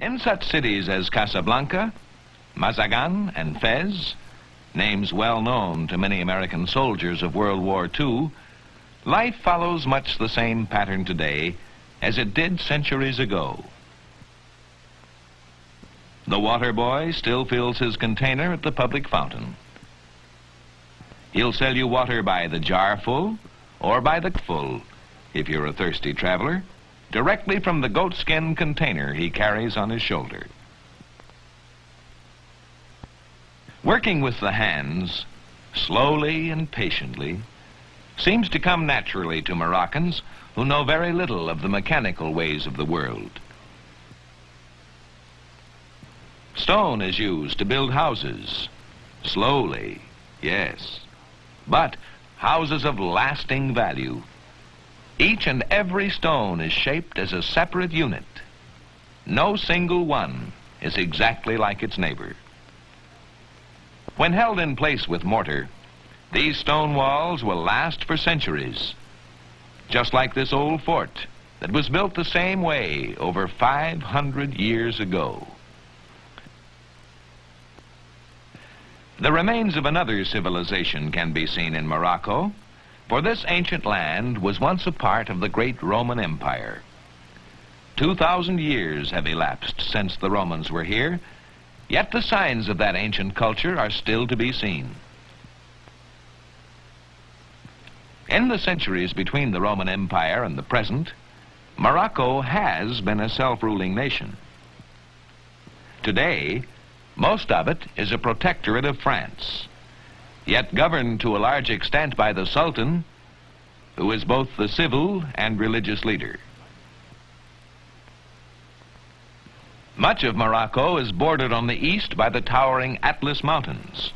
In such cities as Casablanca, Mazagan, and Fez, names well known to many American soldiers of World War II, life follows much the same pattern today as it did centuries ago. The water boy still fills his container at the public fountain. He'll sell you water by the jar full or by the full, if you're a thirsty traveler, directly from the goatskin container he carries on his shoulder. Working with the hands, slowly and patiently, seems to come naturally to Moroccans who know very little of the mechanical ways of the world. Stone is used to build houses, slowly, yes, but houses of lasting value. Each and every stone is shaped as a separate unit. No single one is exactly like its neighbor. When held in place with mortar, these stone walls will last for centuries, just like this old fort that was built the same way over 500 years ago. The remains of another civilization can be seen in Morocco, for this ancient land was once a part of the great Roman Empire. 2,000 years have elapsed since the Romans were here, yet the signs of that ancient culture are still to be seen. In the centuries between the Roman Empire and the present, Morocco has been a self-ruling nation. Today, most of it is a protectorate of France, yet governed to a large extent by the Sultan, who is both the civil and religious leader. Much of Morocco is bordered on the east by the towering Atlas Mountains.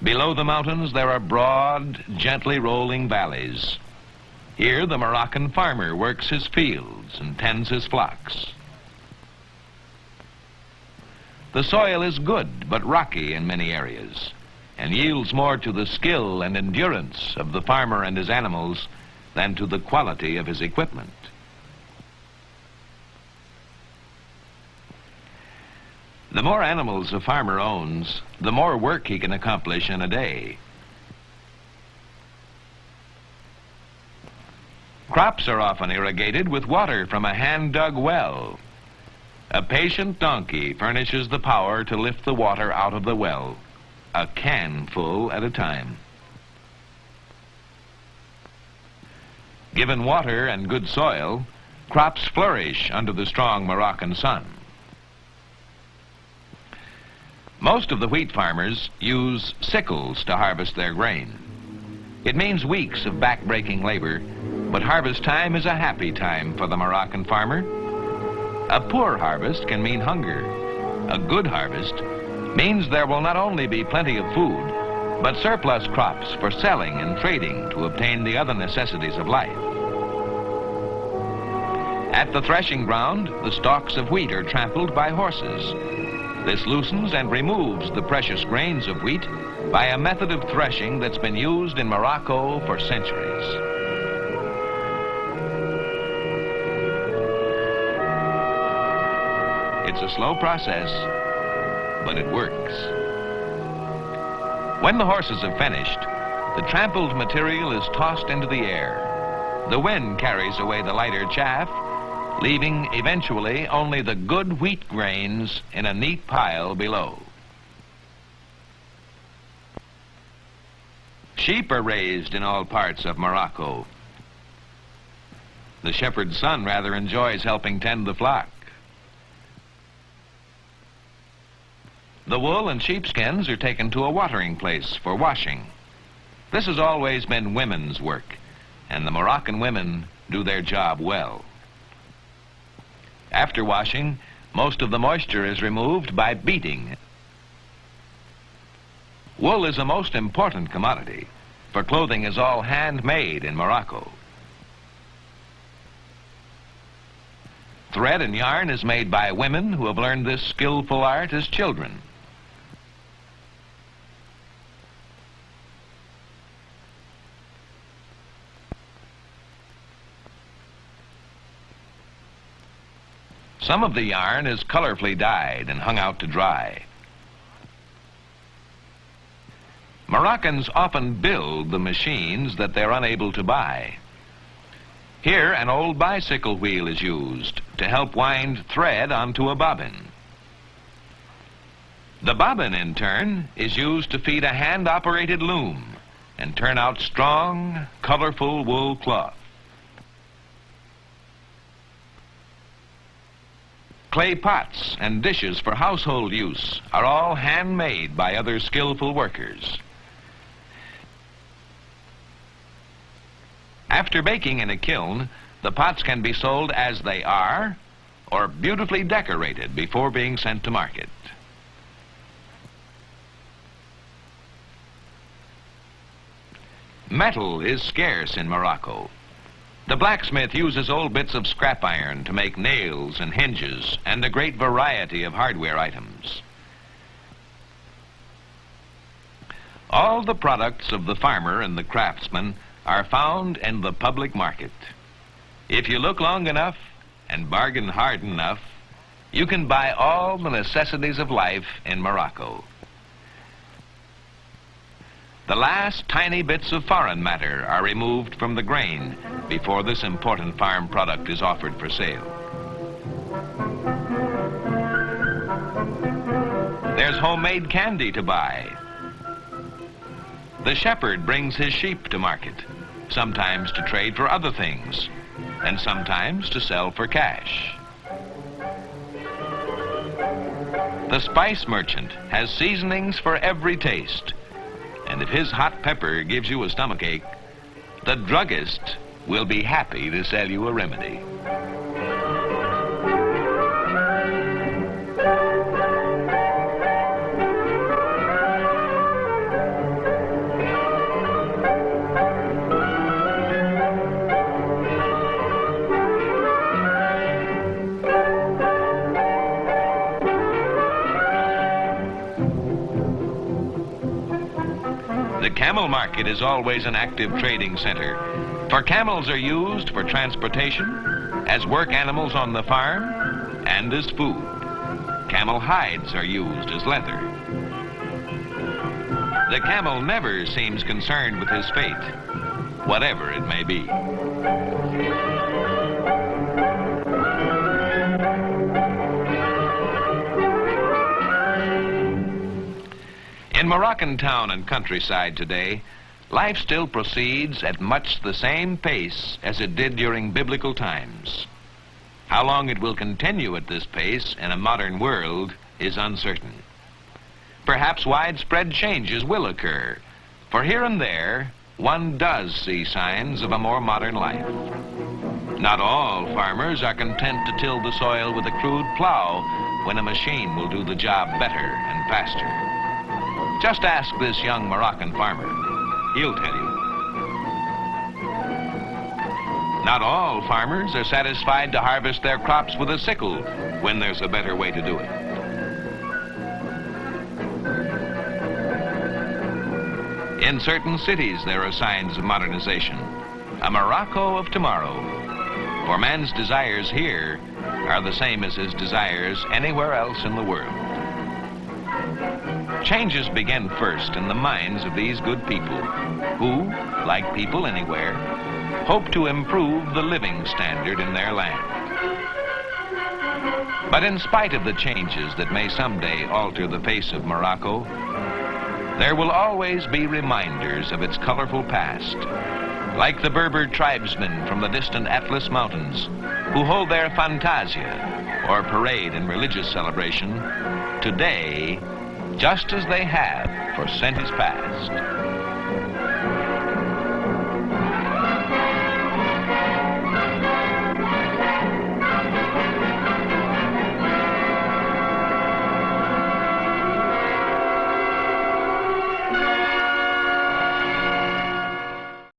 Below the mountains there are broad, gently rolling valleys. Here the Moroccan farmer works his fields and tends his flocks. The soil is good but rocky in many areas, and yields more to the skill and endurance of the farmer and his animals than to the quality of his equipment. The more animals a farmer owns, the more work he can accomplish in a day. Crops are often irrigated with water from a hand-dug well. A patient donkey furnishes the power to lift the water out of the well, a can full at a time. Given water and good soil, crops flourish under the strong Moroccan sun. Most of the wheat farmers use sickles to harvest their grain. It means weeks of back-breaking labor, but harvest time is a happy time for the Moroccan farmer. A poor harvest can mean hunger. A good harvest means there will not only be plenty of food, but surplus crops for selling and trading to obtain the other necessities of life. At the threshing ground, the stalks of wheat are trampled by horses. This loosens and removes the precious grains of wheat by a method of threshing that's been used in Morocco for centuries. It's a slow process, but it works. When the horses have finished, the trampled material is tossed into the air. The wind carries away the lighter chaff, leaving eventually only the good wheat grains in a neat pile below. Sheep are raised in all parts of Morocco. The shepherd's son rather enjoys helping tend the flock. The wool and sheepskins are taken to a watering place for washing. This has always been women's work, and the Moroccan women do their job well. After washing, most of the moisture is removed by beating. Wool is a most important commodity, for clothing is all handmade in Morocco. Thread and yarn is made by women who have learned this skillful art as children. Some of the yarn is colorfully dyed and hung out to dry. Moroccans often build the machines that they're unable to buy. Here, an old bicycle wheel is used to help wind thread onto a bobbin. The bobbin, in turn, is used to feed a hand-operated loom and turn out strong, colorful wool cloth. Clay pots and dishes for household use are all handmade by other skillful workers. After baking in a kiln, the pots can be sold as they are or beautifully decorated before being sent to market. Metal is scarce in Morocco. The blacksmith uses old bits of scrap iron to make nails and hinges and a great variety of hardware items. All the products of the farmer and the craftsman are found in the public market. If you look long enough and bargain hard enough, you can buy all the necessities of life in Morocco. The last tiny bits of foreign matter are removed from the grain before this important farm product is offered for sale. There's homemade candy to buy. The shepherd brings his sheep to market, sometimes to trade for other things, and sometimes to sell for cash. The spice merchant has seasonings for every taste, and if his hot pepper gives you a stomachache, the druggist will be happy to sell you a remedy. The camel market is always an active trading center, for camels are used for transportation, as work animals on the farm, and as food. Camel hides are used as leather. The camel never seems concerned with his fate, whatever it may be. In Moroccan town and countryside today, life still proceeds at much the same pace as it did during biblical times. How long it will continue at this pace in a modern world is uncertain. Perhaps widespread changes will occur, for here and there, one does see signs of a more modern life. Not all farmers are content to till the soil with a crude plow when a machine will do the job better and faster. Just ask this young Moroccan farmer. He'll tell you. Not all farmers are satisfied to harvest their crops with a sickle when there's a better way to do it. In certain cities, there are signs of modernization. A Morocco of tomorrow. For man's desires here are the same as his desires anywhere else in the world. Changes begin first in the minds of these good people who, like people anywhere, hope to improve the living standard in their land. But in spite of the changes that may someday alter the face of Morocco, there will always be reminders of its colorful past, like the Berber tribesmen from the distant Atlas Mountains who hold their fantasia, or parade and religious celebration, today just as they have for centuries past.